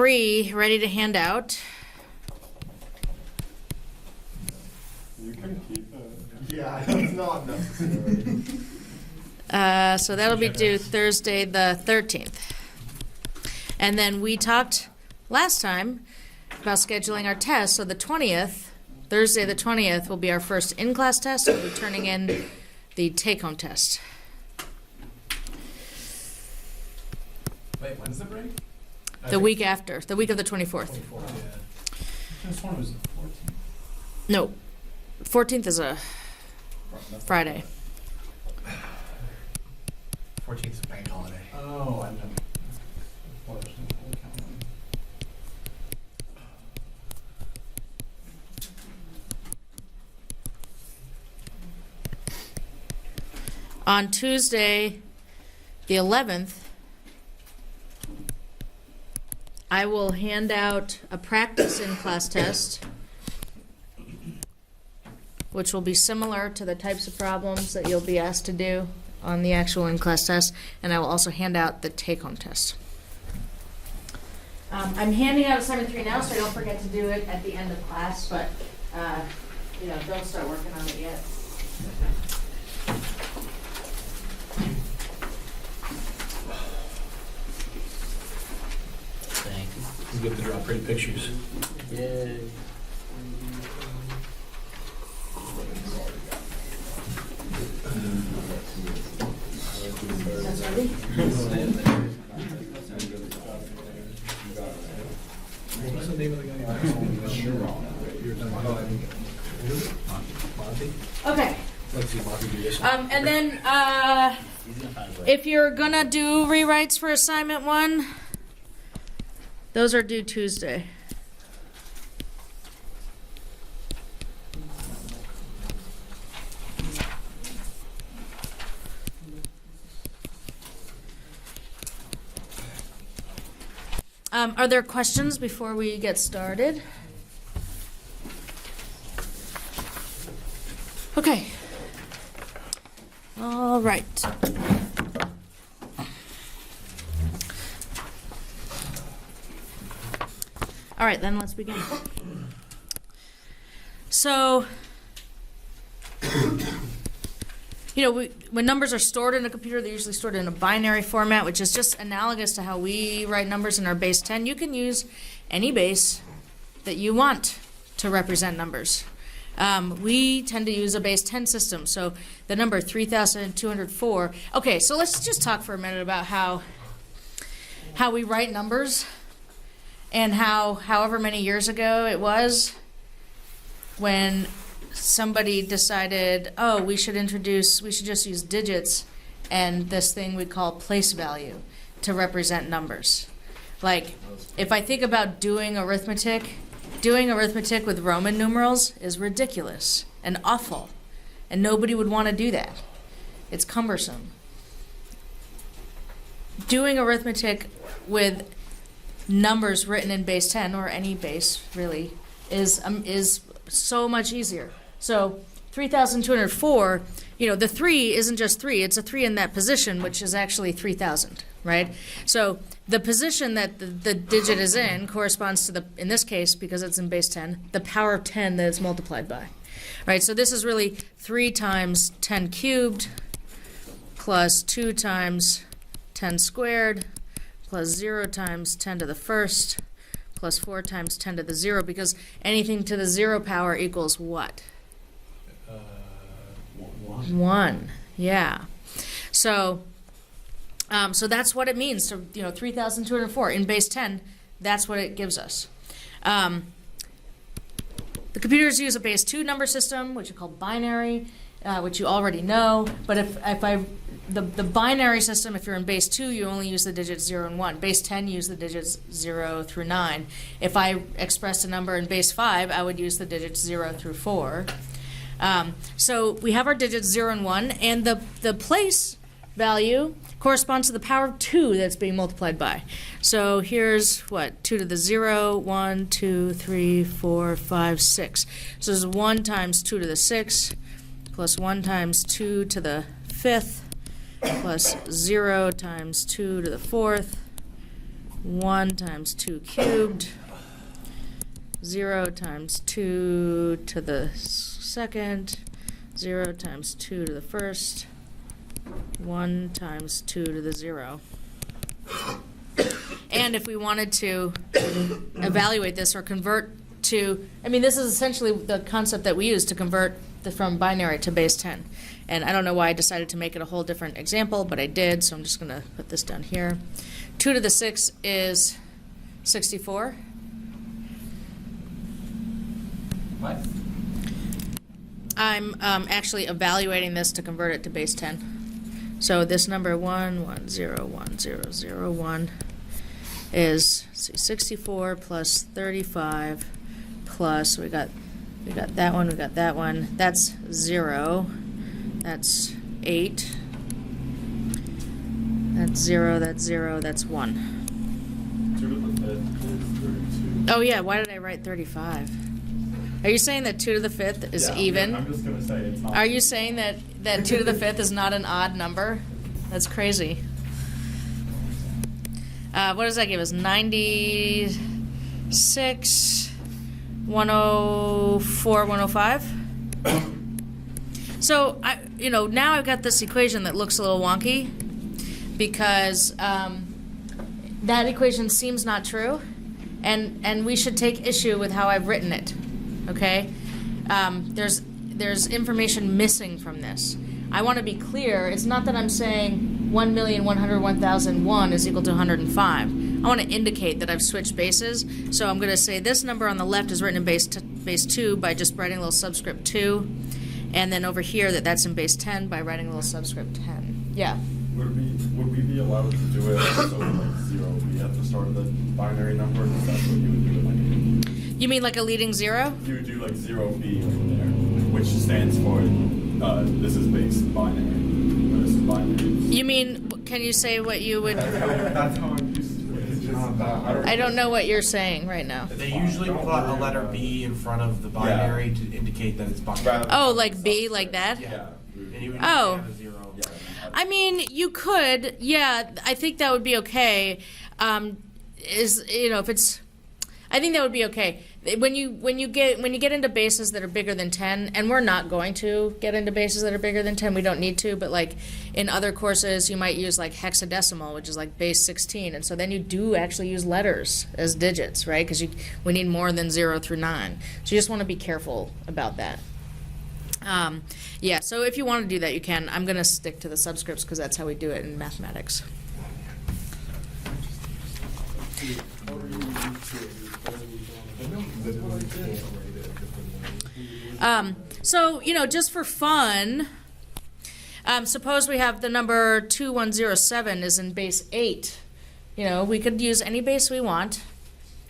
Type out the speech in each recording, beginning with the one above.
3 ready to hand out. You can keep it. Yeah, it's not necessary. So that'll be due Thursday the 13th. And then we talked last time about scheduling our test. So the 20th, Thursday the 20th, will be our first in-class test. We'll be turning in the take-home test. Wait, when's the break? The week after, the week of the 24th. 24th, yeah. This one was the 14th. No, 14th is a Friday. 14th is a bank holiday. Oh, I know. On Tuesday, the 11th, I will hand out a practice in-class test, which will be similar to the types of problems that you'll be asked to do on the actual in-class test, and I will also hand out the take-home test. I'm handing out assignment 3 now, so I don't forget to do it at the end of class, but don't start working on it yet. You get to draw pretty pictures. Yay. That's ready? What's the name of the guy? You're done. Monty? Okay. Let's see Monty do this. And then if you're gonna do rewrites for assignment 1, those are due Tuesday. Are there questions before we get started? Okay. All right. All right, then let's begin. So, when numbers are stored in a computer, they're usually stored in a binary format, which is just analogous to how we write numbers in our base 10. You can use any base that you want to represent numbers. We tend to use a base 10 system, so the number 3,204. Okay, so let's just talk for a minute about how we write numbers and however many years ago it was when somebody decided, oh, we should just use digits and this thing we call place value to represent numbers. Like, if I think about doing arithmetic with Roman numerals is ridiculous and awful, and nobody would want to do that. It's cumbersome. Doing arithmetic with numbers written in base 10, or any base really, is so much easier. So 3,204, the 3 isn't just 3, it's a 3 in that position, which is actually 3,000, right? So the position that the digit is in corresponds to in this case, because it's in base 10, the power of 10 that it's multiplied by, right? So this is really 3 times 10 cubed plus 2 times 10 squared plus 0 times 10 to the first plus 4 times 10 to the 0, because anything to the 0 power equals what? 1. Yeah. So that's what it means. So 3,204 in base 10. That's what it gives us. The computers use a base 2 number system, which is called binary, which you already know. But the binary system, if you're in base 2, you only use the digits 0 and 1. Base 10, you use the digits 0 through 9. If I expressed a number in base 5, I would use the digits 0 through 4. So we have our digits 0 and 1, and the place value corresponds to the power of 2 that's being multiplied by. So here's what? 2 to the 0, 1, 2, 3, 4, 5, 6. So this is 1 times 2 to the 6, plus 1 times 2 to the 5th, plus 0 times 2 to the 4th, 1 times 2 cubed, 0 times 2 to the second, 0 times 2 to the first, 1 times 2 to the 0. And if we wanted to evaluate this or convert to, I mean, this is essentially the concept that we use to convert from binary to base 10. And I don't know why I decided to make it a whole different example, but I did, so I'm just going to put this down here. 2 to the 6 is 64. What? I'm actually evaluating this to convert it to base 10. So this number 1101001 is, let's see, 64 plus 35 plus, we got that one, we got that one. That's 0. That's 8. That's 0, that's 0, that's 1. 2 to the 5th is 32. Oh yeah, why did I write 35? Are you saying that 2 to the 5th is even? I'm just going to say it's not. Are you saying that 2 to the 5th is not an odd number? That's crazy. What does that give us? 96, 104, 105? So, now I've got this equation that looks a little wonky because that equation seems not true, and we should take issue with how I've written it. Okay, there's information missing from this. I want to be clear. It's not that I'm saying 1,101,001 is equal to 105. I want to indicate that I've switched bases. So I'm going to say this number on the left is written in base 2 by just writing a little subscript 2, and then over here that's in base 10 by writing a little subscript 10. Yeah. Would we be allowed to do it so like 0 be at the start of the binary number? Is that what you would do it like? You mean like a leading 0? You would do like 0B over there, which stands for this is base binary. Or this is binary. You mean, can you say what you would? That's how I'm used to it. It's just I don't know what you're saying right now. They usually put a letter B in front of the binary to indicate that it's binary. Oh, like B, like that? Yeah. And you would Oh. add a 0. Yeah. I mean, you could, yeah, I think that would be okay. If it's, I think that would be okay. When you get into bases that are bigger than 10, and we're not going to get into bases that are bigger than 10, we don't need to, but like in other courses you might use like hexadecimal, which is like base 16, and so then you do actually use letters as digits, right? Because we need more than 0 through 9. So you just want to be careful about that. Yeah, so if you want to do that, you can. I'm going to stick to the subscripts because that's how we do it in mathematics. So, just for fun, suppose we have the number 2107 is in base 8. We could use any base we want.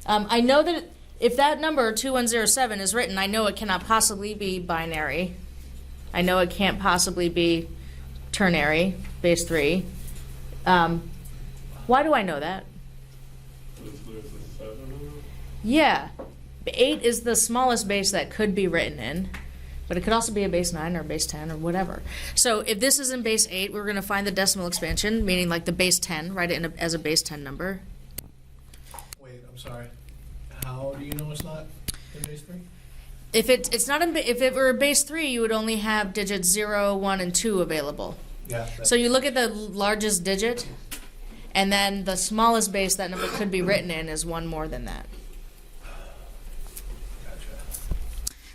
I know that if that number 2107 is written, I know it cannot possibly be binary. I know it can't possibly be ternary, base 3. Why do I know that? There's a 7 in it. Yeah. 8 is the smallest base that could be written in, but it could also be a base 9 or base 10 or whatever. So if this is in base 8, we're going to find the decimal expansion, meaning like the base 10, write it as a base 10 number. Wait, I'm sorry. How do you know it's not in base 3? If it's not if it were base 3, you would only have digits 0, 1, and 2 available. Yeah. So you look at the largest digit, and then the smallest base that number could be written in is 1 more than that. Gotcha.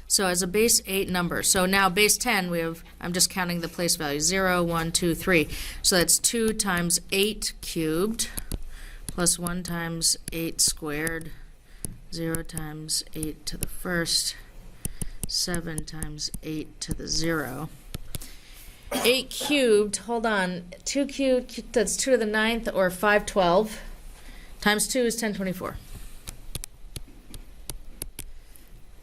So as a base 8 number. So now base 10, I'm just counting the place values, 0, 1, 2, 3. So that's 2 times 8 cubed plus 1 times 8 squared, 0 times 8 to the first, 7 times 8 to the 0. 8 cubed, hold on, 2 cubed, that's 2 to the 9th, or 512, times 2 is 1024.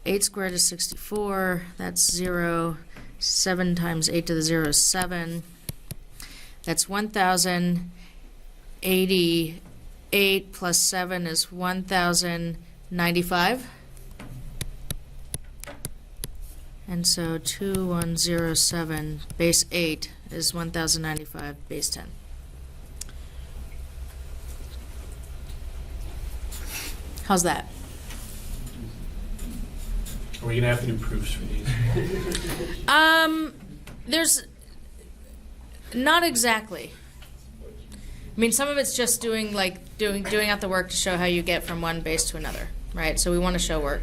8 squared is 64, that's 0. 7 times 8 to the 0 is 7. That's 1,088 plus 7 is 1,095. And so 2107 base 8 is 1095 base 10. How's that? Are we gonna have to do proofs for these? There's not exactly. I mean, some of it's just doing out the work to show how you get from one base to another, right? So we want to show work.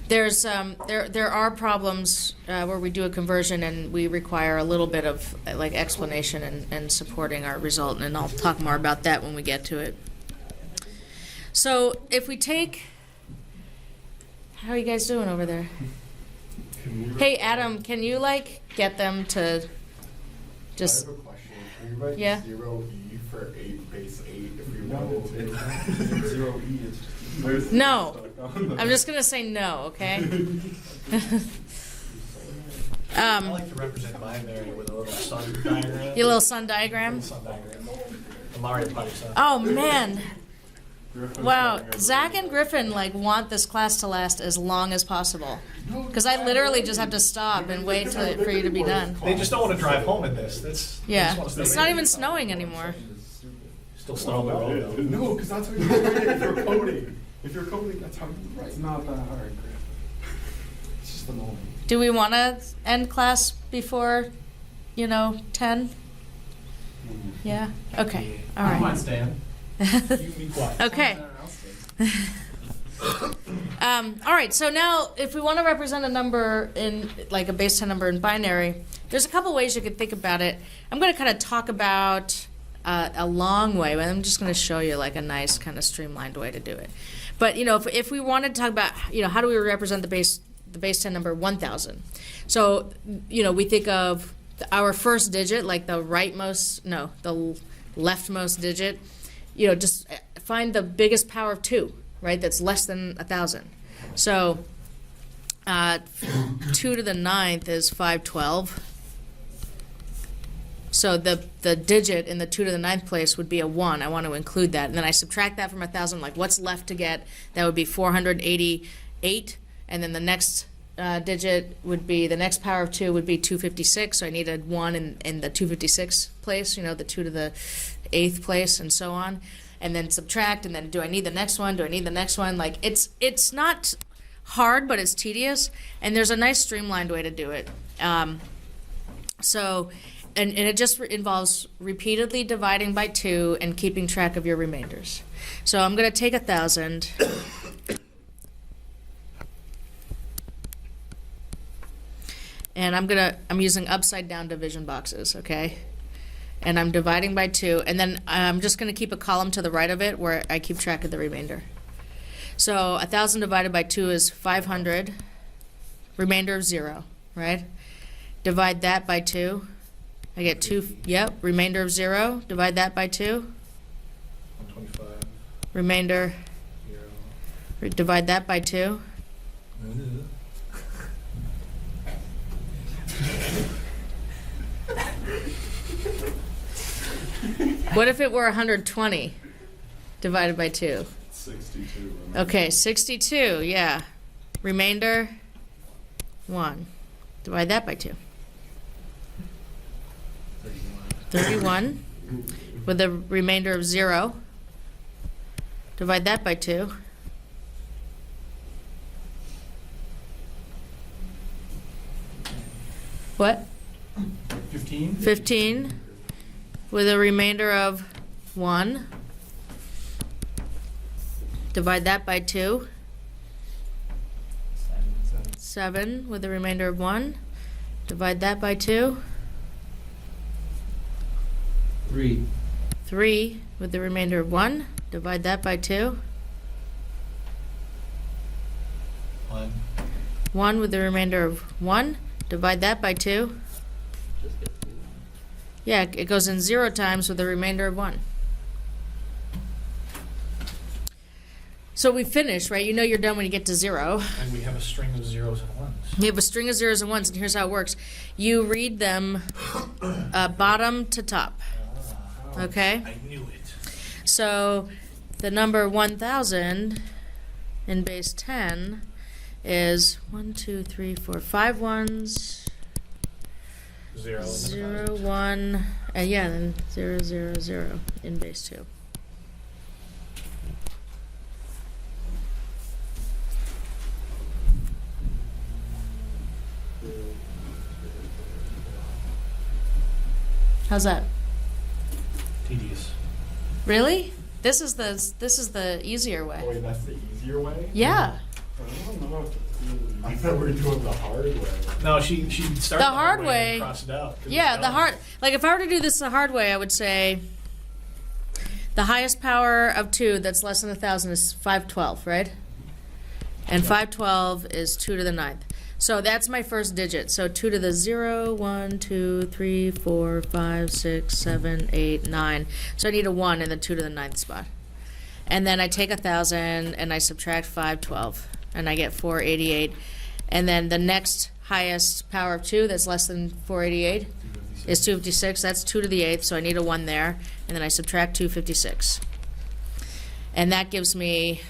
There's there are problems where we do a conversion and we require a little bit of like explanation and supporting our result, and I'll talk more about that when we get to it. So if we take, how are you guys doing over there? Hey Adam, can you like get them to just? I have a question. Can you write Yeah. 0E for 8 base 8 if we wanted to? 0E, it's just. No. I'm just gonna say no, okay? I like to represent binary with a little sun diagram. Your little sun diagram. Sun diagram. The Mario Party sun. Oh man. Griffin's Wow, going over Zach there. and Griffin like want this class to last as long as possible, because I literally just have to stop and wait for you to be done. They just don't want to drive home in this. That's they Yeah, just wanna stay it's here. not even snowing anymore. Still snow on the road though. No, because that's how you write it if you're coding. If you're coding, that's how you write. It's not that hard, Griff. It's just annoying. Do we want to end class before, 10? Yeah. Okay. All I don't mind right. staying. You be quiet. Okay. All right, so now if we want to represent a number in, like a base 10 number in binary, there's a couple ways you could think about it. I'm going to kind of talk about a long way, but I'm just going to show you like a nice kind of streamlined way to do it. But, if we wanted to talk about, how do we represent the base 10 number 1,000? So, we think of our first digit, like the leftmost digit, just find the biggest power of 2, right? That's less than 1,000. So 2 to the 9th is 512. So the digit in the 2 to the 9th place would be a 1. I want to include that. And then I subtract that from 1,000, like what's left to get? That would be 488. And then the next digit would be, the next power of 2 would be 256. So I need a 1 in the 256 place, the 2 to the 8th place, and so on. And then subtract, and then do I need the next one? Do I need the next one? Like it's not hard, but it's tedious. And there's a nice streamlined way to do it. And it just involves repeatedly dividing by 2 and keeping track of your remainders. So I'm going to take 1,000. And I'm using upside down division boxes, okay? And I'm dividing by 2, and then I'm just going to keep a column to the right of it where I keep track of the remainder. So 1,000 divided by 2 is 500, remainder of 0, right? Divide that by 2. I get 2, remainder of 0. Divide that by 2. 125. Remainder, 0. divide that by 2. What if it were 120 divided by 2? 62. Okay, 62, yeah. Remainder, 1. Divide that by 2. 31. With a remainder of 0. Divide that by 2. What? 15. 15. With a remainder of 1. Divide that by 2. 7 with a remainder of 1. Divide that by 2. 3. 3 with the remainder of 1. Divide that by 2. 1. 1 with the remainder of 1. Divide that by 2. Yeah, it goes in 0 times with a remainder of 1. So we finish, right? You're done when you get to 0. And we have a string of zeros and ones. You have a string of zeros and ones, and here's how it works. You read them bottom to top. Okay? I knew it. So the number 1,000 in base 10 is 1, 2, 3, 4, 5 ones, 0. 0, 1, and then 0, 0, 0 in base 2. How's that? Tedious. Really? This is the easier way. Wait, that's the easier way? Yeah. I don't know. I thought we were doing the hard way. No, she started The hard way- and crossed it out. 'cause Yeah, it's the hard, like if I were to do this the hard way, I would say the highest power of 2 that's less than 1,000 is 512, right? And 512 is 2 to the 9th. So that's my first digit. So 2 to the 0, 1, 2, 3, 4, 5, 6, 7, 8, 9. So I need a 1 in the 2 to the 9th spot. And then I take 1,000 and I subtract 512 and I get 488. And then the next highest power of 2 that's less than 488 is 256. That's 2 to the 8th, so I need a 1 there. And then I subtract 256. And that gives me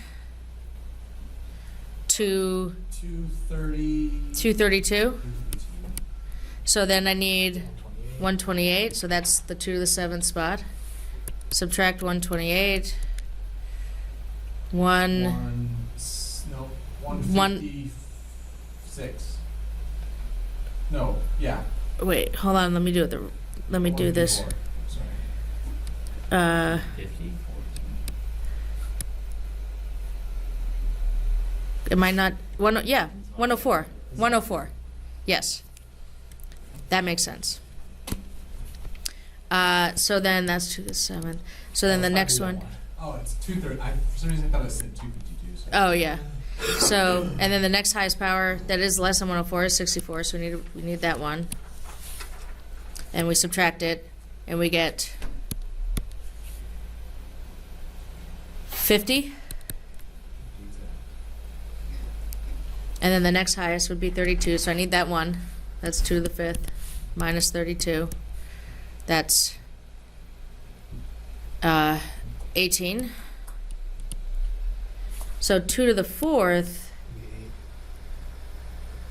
230. 232. So then I need 128, so that's the 2 to the 7th spot. Subtract 128. 156. No, yeah. Wait, hold on, let me do this. 154. Sorry. 50. Am I not, 104. 104. Yes. That makes sense. So then that's 2 to the 7th. So then the next one. Oh, it's 230. For some reason I thought it said 252. So. Oh, yeah. So, and then the next highest power that is less than 104 is 64, so we need that one. And we subtract it, and we get 50. And then the next highest would be 32, so I need that one. That's 2 to the 5th minus 32. That's 18. So 2 to the 4th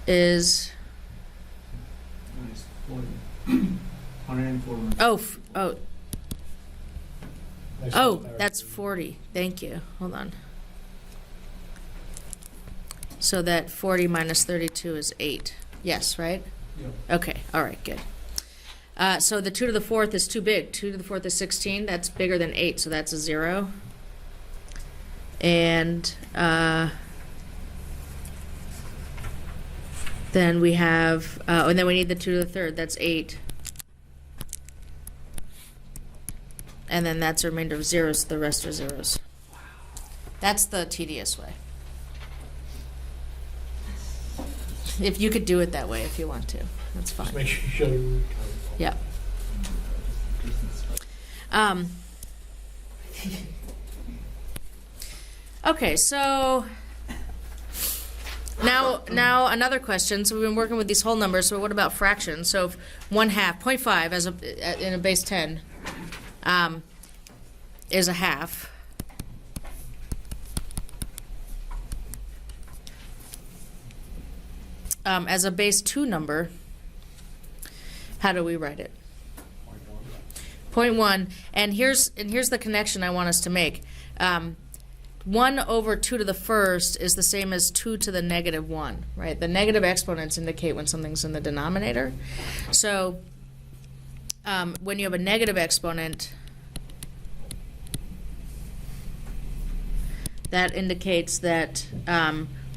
is 104. that's 40. Thank you. Hold on. So that 40 minus 32 is 8. Yes, right? Yep. Okay. All right. Good. So the 2 to the 4th is too big. 2 to the 4th is 16. That's bigger than 8, so that's a 0. And then we have, and then we need the 2 to the 3rd. That's 8. And then that's a remainder of zeros. The rest are zeros. That's the tedious way. If you could do it that way, if you want to, that's fine. Just make sure you show your root code. Yeah. Okay, so now another question. So we've been working with these whole numbers. So what about fractions? So if 1/2, 0.5 as in a base 10, is a half. As a base 2 number, how do we write it? 0.1, and here's the connection I want us to make. 1 over 2 to the 1st is the same as 2 to the negative 1, right? The negative exponents indicate when something's in the denominator. So when you have a negative exponent, that indicates that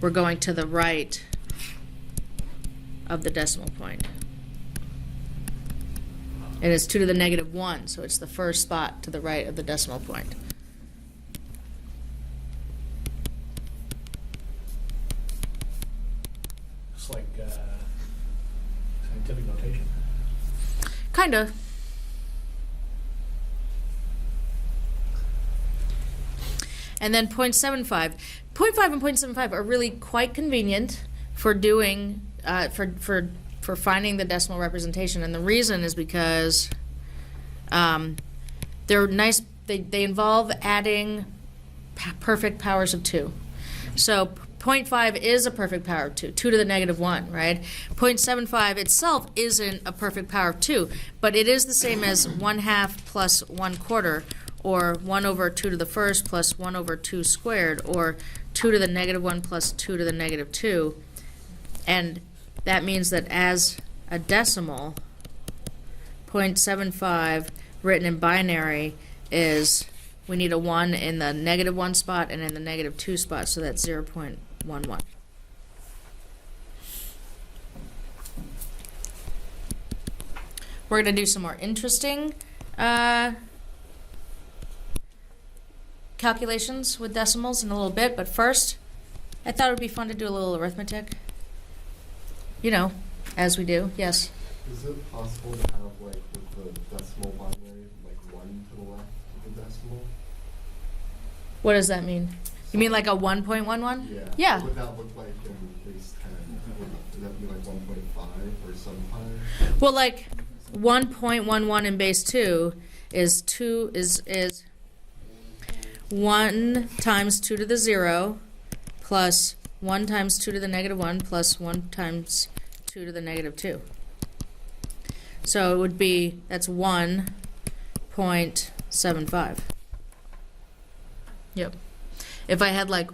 we're going to the right of the decimal point. And it's 2 to the negative 1, so it's the first spot to the right of the decimal point. It's like scientific notation. Kind of. And then 0.75. 0.5 and 0.75 are really quite convenient for doing, for finding the decimal representation. And the reason is because they're nice, they involve adding perfect powers of 2. So 0.5 is a perfect power of 2, 2 to the negative 1, right? 0.75 itself isn't a perfect power of 2, but it is the same as 1/2 plus 1/4, or 1 over 2 to the 1st plus 1 over 2 squared, or 2 to the negative 1 plus 2 to the negative 2. And that means that as a decimal, 0.75 written in binary is, we need a 1 in the -1 spot and in the -2 spot, so that's 0.11. We're going to do some more interesting calculations with decimals in a little bit, but first, I thought it would be fun to do a little arithmetic. You know, as we do, yes. Is it possible to have, like, with the decimal binary, like 1 to the left of the decimal? What does that mean? You mean like a 1.11? Yeah. Yeah. What would that look like in base 10? Would that be like 1.5 or 75? Well, like 1.11 in base 2 is 1 times 2 to the 0 plus 1 times 2 to the -1 plus 1 times 2 to the -2. So it would be, that's 1.75. Yep. If I had like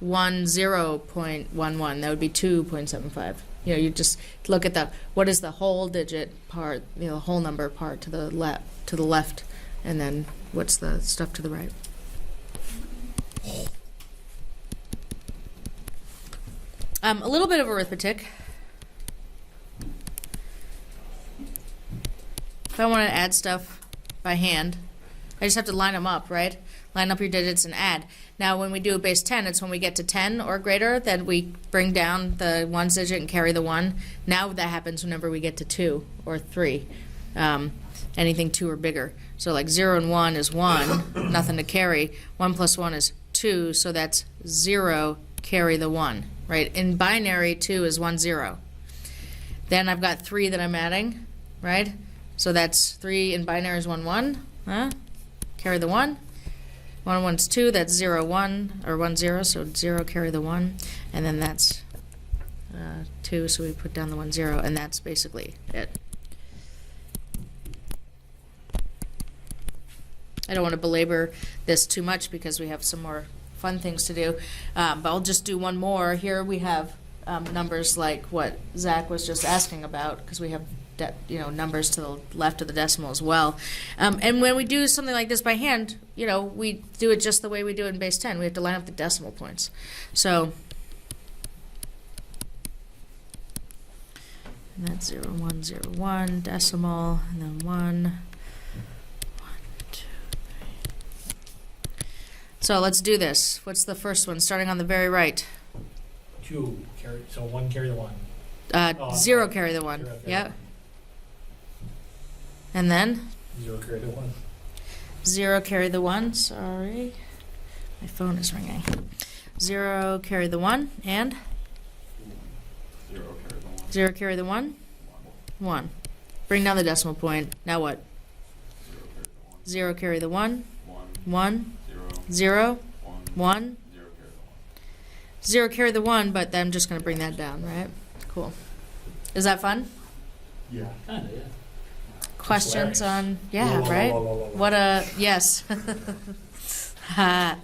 0.11, that would be 2.75. You know, you just look at the, what is the whole digit part, you know, the whole number part to the left, and then what's the stuff to the right. A little bit of arithmetic. If I want to add stuff by hand, I just have to line them up, right? Line up your digits and add. Now, when we do a base 10, it's when we get to 10 or greater that we bring down the 1's digit and carry the 1. Now that happens whenever we get to 2 or 3, anything 2 or bigger. So like 0 and 1 is 1, nothing to carry. 1 plus 1 is 2, so that's 0, carry the 1, right? In binary, 2 is 1, 0. Then I've got 3 that I'm adding, right? So that's 3 in binary is 1, 1. Carry the 1. 1, 1 is 2, that's 0, 1, or 1, 0, so 0, carry the 1. And then that's 2, so we put down the 1, 0, and that's basically it. I don't want to belabor this too much because we have some more fun things to do, but I'll just do one more. Here we have numbers like what Zach was just asking about, because we have numbers to the left of the decimal as well. And when we do something like this by hand, we do it just the way we do it in base 10. We have to line up the decimal points. So and that's 0, 1, 0, 1 decimal, and then 1. So let's do this. What's the first one? Starting on the very right. 2 carry, so 1 carry the 1. 0 carry the 1. Yep. And then? 0 carry the 1. 0 carry the 1. Sorry. My phone is ringing. 0 carry the 1. And? 0 carry the 1. 0 carry the 1. 1. Bring down the decimal point. Now what? 0 carry the 1. 1. 0, 1, 0 carry the 1, but then I'm just going to bring that down, right? Cool. Is that fun? Yeah. Kinda, yeah. Questions on, La, la, right? la, la, la, la. What a, yes. And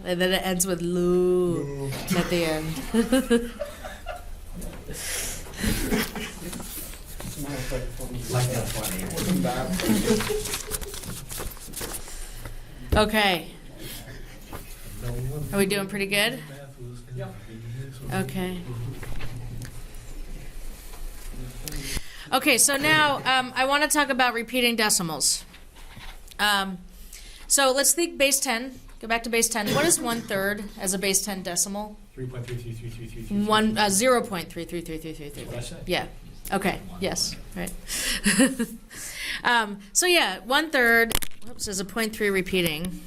then it ends with Lou at the end. Like that funny. Okay. Are we doing pretty good? Okay. Okay, so now I want to talk about repeating decimals. So let's think base 10. Go back to base 10. What is 1/3 as a base 10 decimal? 3.33333. 0.333333. What I said. Yeah. Okay. Yes. Right. So yeah, 1/3. Whoops, is a 0.3 repeating.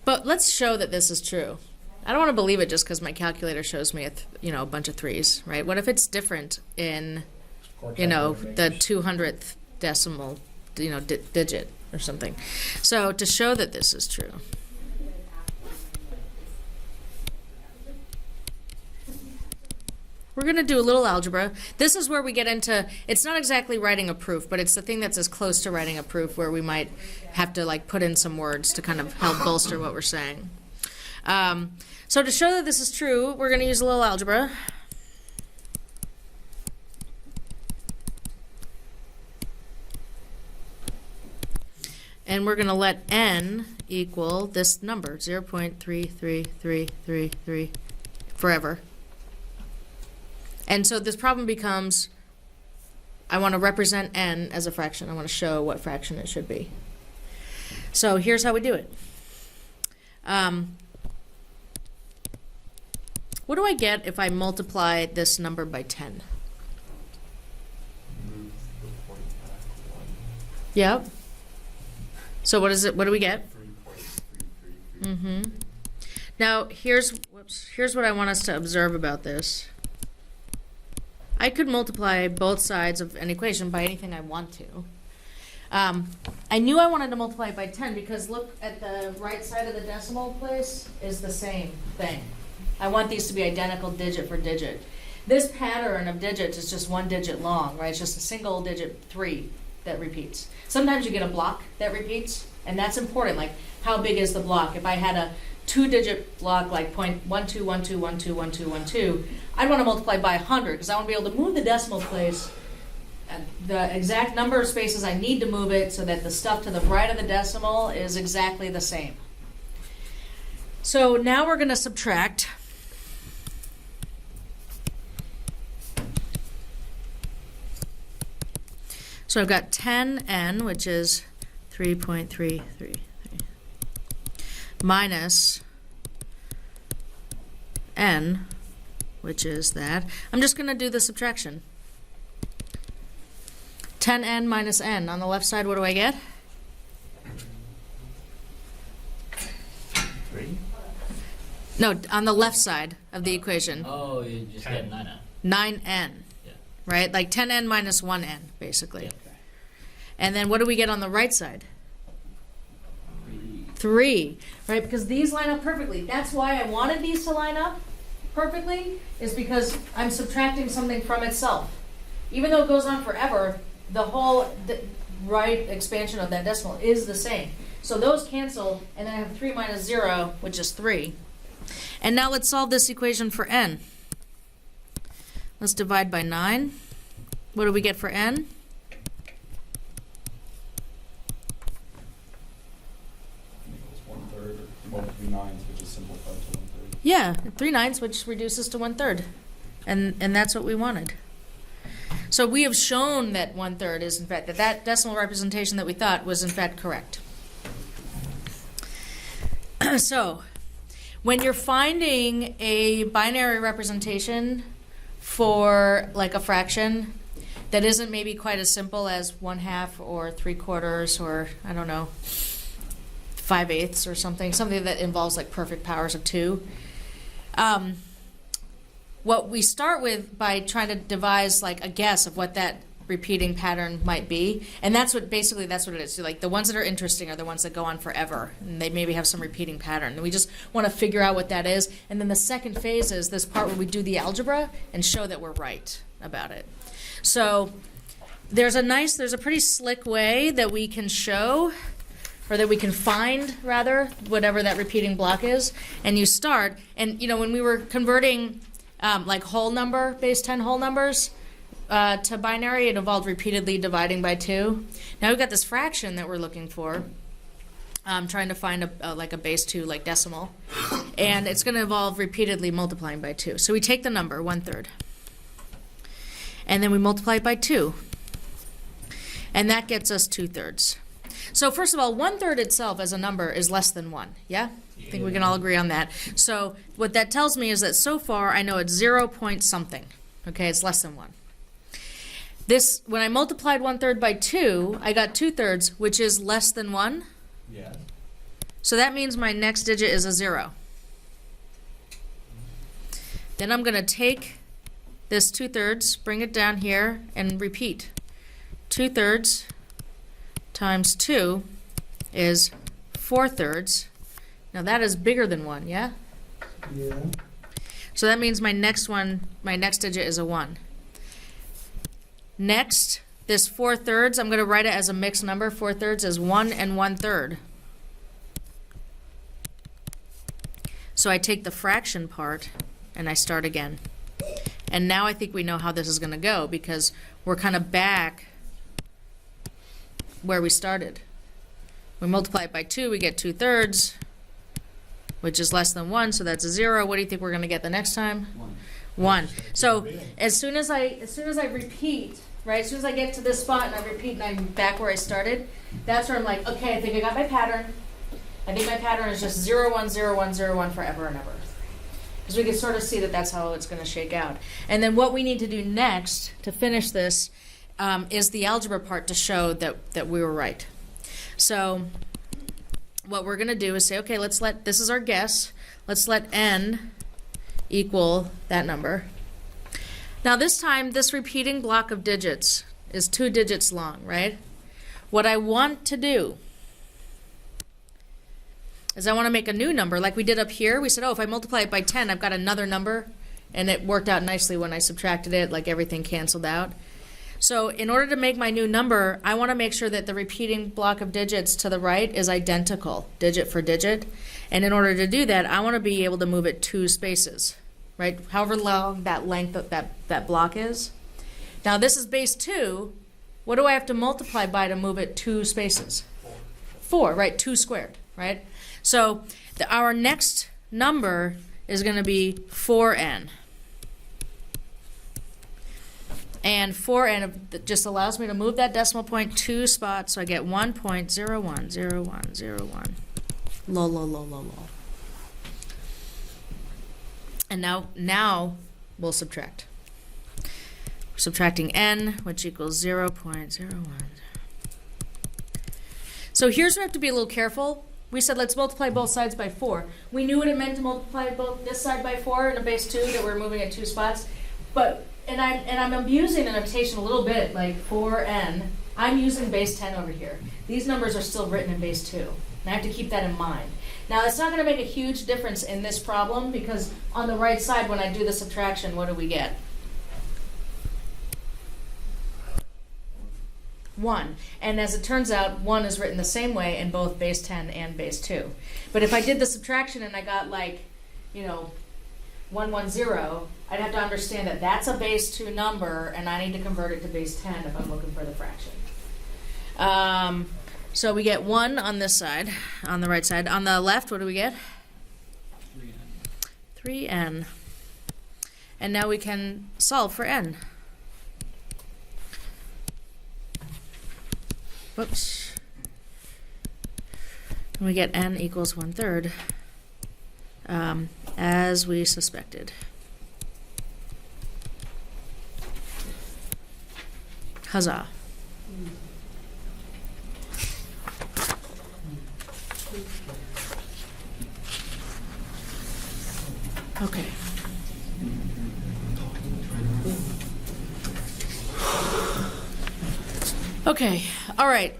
But let's show that this is true. I don't want to believe it just because my calculator shows me a bunch of 3s, right? What if it's different in, the 200th decimal, digit or something? So to show that this is true, we're going to do a little algebra. This is where we get into, it's not exactly writing a proof, but it's the thing that's as close to writing a proof where we might have to put in some words to kind of help bolster what we're saying. So to show that this is true, we're going to use a little algebra. And we're going to let n equal this number, 0.33333 forever. And so this problem becomes, I want to represent n as a fraction. I want to show what fraction it should be. So here's how we do it. What do I get if I multiply this number by 10? Move the point back one. Yep. So what is it? What do we get? 3.333. Mm-hmm. Now here's what I want us to observe about this. I could multiply both sides of an equation by anything I want to. I knew I wanted to multiply it by 10 because look at the right side of the decimal place is the same thing. I want these to be identical digit for digit. This pattern of digits is just one digit long, right? It's just a single digit 3 that repeats. Sometimes you get a block that repeats, and that's important. Like, how big is the block? If I had a 2-digit block like 0.1212121212, I'd want to multiply by 100 because I want to be able to move the decimal place the exact number of spaces I need to move it so that the stuff to the right of the decimal is exactly the same. So now we're going to subtract. So I've got 10n, which is 3.333, minus n, which is that. I'm just going to do the subtraction. 10n minus n. On the left side, what do I get? 3? No, on the left side of the equation. Oh, you just get 9n. 9n, Yeah. right? Like 10n minus 1n, basically. Yeah. And then what do we get on the right side? 3. 3, right? Because these line up perfectly. That's why I wanted these to line up perfectly, is because I'm subtracting something from itself. Even though it goes on forever, the whole right expansion of that decimal is the same. So those cancel, and then I have 3 minus 0, which is 3. And now let's solve this equation for n. Let's divide by 9. What do we get for n? Equals 1/3, or 3/9, which is simplified to 1/3. Yeah, 3/9, which reduces to 1/3. And that's what we wanted. So we have shown that 1/3 is in fact, that decimal representation that we thought was in fact correct. So when you're finding a binary representation for like a fraction that isn't maybe quite as simple as 1/2 or 3/4 or I don't know, 5/8 or something that involves like perfect powers of 2. What we start with by trying to devise like a guess of what that repeating pattern might be, and that's what it is. So, like the ones that are interesting are the ones that go on forever, and they maybe have some repeating pattern. And we just want to figure out what that is. And then the second phase is this part where we do the algebra and show that we're right about it. So there's a pretty slick way that we can show, or that we can find, rather, whatever that repeating block is. And you start, and when we were converting like whole number, base 10 whole numbers to binary, it involved repeatedly dividing by 2. Now we've got this fraction that we're looking for, trying to find like a base 2 like decimal, and it's going to involve repeatedly multiplying by 2. So we take the number 1/3, and then we multiply it by 2, and that gets us 2/3. So first of all, 1/3 itself as a number is less than 1, yeah? I think we can all agree on that. So what that tells me is that so far I know it's 0 point something. Okay, it's less than 1. This, when I multiplied 1/3 by 2, I got 2/3, which is less than 1. Yeah. So that means my next digit is a 0. Then I'm going to take this 2/3, bring it down here, and repeat. 2/3 times 2 is 4/3. Now that is bigger than 1, yeah? Yeah. So that means my next digit is a 1. Next, this 4/3, I'm going to write it as a mixed number. 4/3 is 1 and 1/3. So I take the fraction part and I start again. And now I think we know how this is going to go because we're kind of back where we started. We multiply it by 2, we get 2/3, which is less than 1, so that's a 0. What do you think we're going to get the next time? 1. So as soon as I repeat, right, as soon as I get to this spot and I repeat and I'm back where I started, that's where I'm like, okay, I think I got my pattern. I think my pattern is just 0, 1, 0, 1, 0, 1 forever and ever. Because we can sort of see that that's how it's going to shake out. And then what we need to do next to finish this is the algebra part to show that we were right. So what we're going to do is say, okay, this is our guess. Let's let n equal that number. Now this time, this repeating block of digits is 2 digits long, right? What I want to do is I want to make a new number like we did up here. We said, oh, if I multiply it by 10, I've got another number. And it worked out nicely when I subtracted it, like everything canceled out. So in order to make my new number, I want to make sure that the repeating block of digits to the right is identical, digit for digit. And in order to do that, I want to be able to move it 2 spaces, right? However long that length of that block is. Now this is base 2. What do I have to multiply by to move it 2 spaces? 4, right? 2 squared, right? So our next number is going to be 4n. And 4n just allows me to move that decimal point 2 spots, so I get 1.010101. Lol, lol, lol, lol, lol. And now we'll subtract. We're subtracting n, which equals 0.01. So here's where I have to be a little careful. We said let's multiply both sides by 4. We knew what it meant to multiply both this side by 4 and a base 2, that we're moving at 2 spots. But I'm abusing the notation a little bit, like 4n. I'm using base 10 over here. These numbers are still written in base 2. And I have to keep that in mind. Now, it's not going to make a huge difference in this problem because on the right side, when I do the subtraction, what do we get? 1. And as it turns out, 1 is written the same way in both base 10 and base 2. But if I did the subtraction and I got 110, I'd have to understand that that's a base 2 number and I need to convert it to base 10 if I'm looking for the fraction. So we get 1 on this side, on the right side. On the left, what do we get? 3n. And now we can solve for n. Whoops. And we get n equals 1/3, as we suspected. Huzzah. Okay. Okay, all right.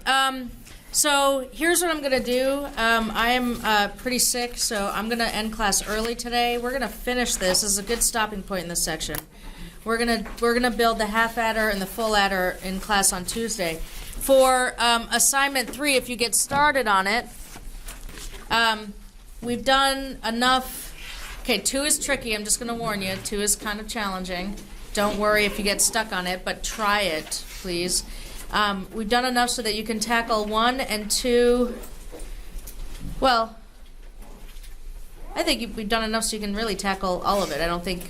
So here's what I'm going to do. I am pretty sick, so I'm going to end class early today. We're going to finish this. This is a good stopping point in this section. We're gonna build the half adder and the full adder in class on Tuesday. For assignment 3, if you get started on it, we've done enough. Okay, 2 is tricky. I'm just going to warn you. 2 is kind of challenging. Don't worry if you get stuck on it, but try it, please. We've done enough so that you can tackle 1 and 2. Well, I think we've done enough so you can really tackle all of it. I don't think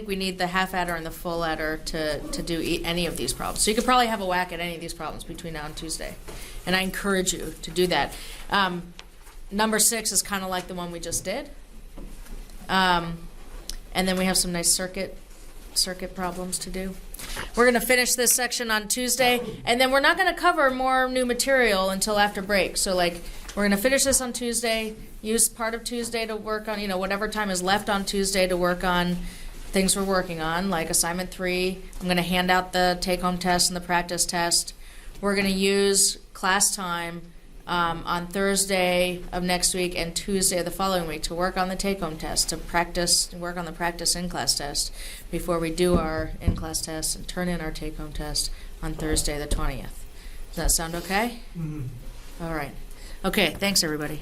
we need the half adder and the full adder to do any of these problems. So you could probably have a whack at any of these problems between now and Tuesday. And I encourage you to do that. Number 6 is kind of like the one we just did. And then we have some nice circuit problems to do. We're going to finish this section on Tuesday, and then we're not going to cover more new material until after break. So we're going to finish this on Tuesday, use part of Tuesday to work on, whatever time is left on Tuesday to work on things we're working on, like assignment 3. I'm going to hand out the take-home test and the practice test. We're going to use class time on Thursday of next week and Tuesday of the following week to work on the take-home test, to work on the practice in-class test before we do our in-class test and turn in our take-home test on Thursday the 20th. Does that sound okay? Mm-hmm. All right. Okay, thanks everybody.